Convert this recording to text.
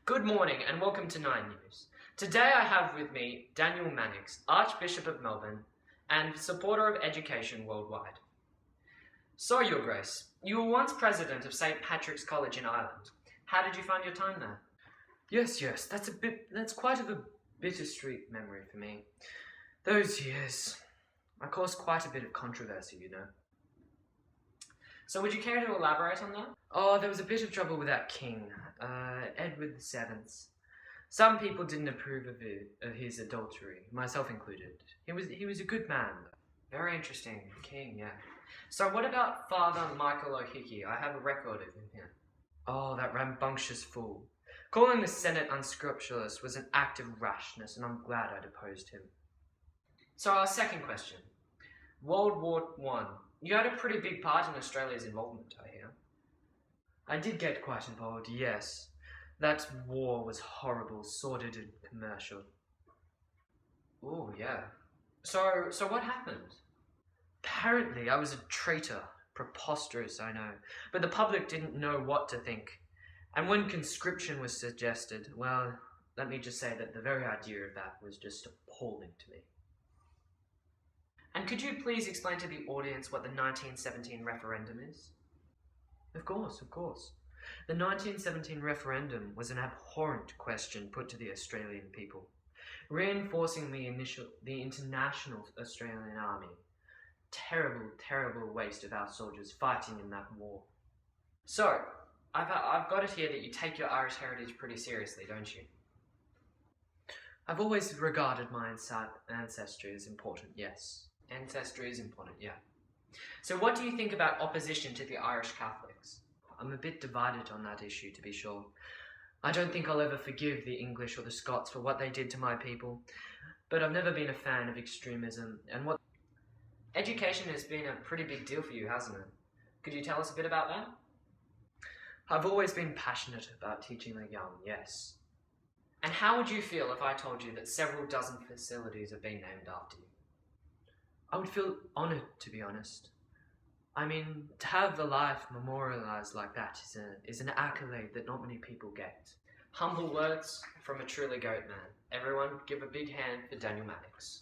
Good morning and welcome to 9 News. Today I have with me Daniel Mannix, Archbishop of Melbourne and supporter of education worldwide. So, Your Grace, you were once president of St. Patrick's College in Ireland. How did you find your time there? Yes, that's quite a bittersweet memory for me. Those years, I caused quite a bit of controversy, you know. So would you care to elaborate on that? Oh, there was a bit of trouble with that king, Edward VII. Some people didn't approve of his adultery, myself included. He was a good man. Very interesting, king, yeah. So what about Father Michael O'Hickey? I have a record of him here. Oh, that rambunctious fool. Calling the Senate unscrupulous was an act of rashness, and I'm glad I deposed him. So our second question. World War I. You had a pretty big part in Australia's involvement, I hear. I did get quite involved, yes. That war was horrible, sordid and commercial. Oh, yeah. So what happened? Apparently I was a traitor. Preposterous, I know. But the public didn't know what to think. And when conscription was suggested, well, let me just say that the very idea of that was just appalling to me. And could you please explain to the audience what the 1917 referendum is? Of course. The 1917 referendum was an abhorrent question put to the Australian people, reinforcing the international Australian army. Terrible waste of our soldiers fighting in that war. So, I've got it here that you take your Irish heritage pretty seriously, don't you? I've always regarded my ancestry as important, yes. Ancestry is important, yeah. So what do you think about opposition to the Irish Catholics? I'm a bit divided on that issue, to be sure. I don't think I'll ever forgive the English or the Scots for what they did to my people, but I've never been a fan of extremism, and what... Education has been a pretty big deal for you, hasn't it? Could you tell us a bit about that? I've always been passionate about teaching the young, yes. And how would you feel if I told you that several dozen facilities have been named after you? I would feel honoured, to be honest. I mean, to have a life memorialised like that is an accolade that not many people get. Humble words from a truly goat man. Everyone, give a big hand for Daniel Mannix.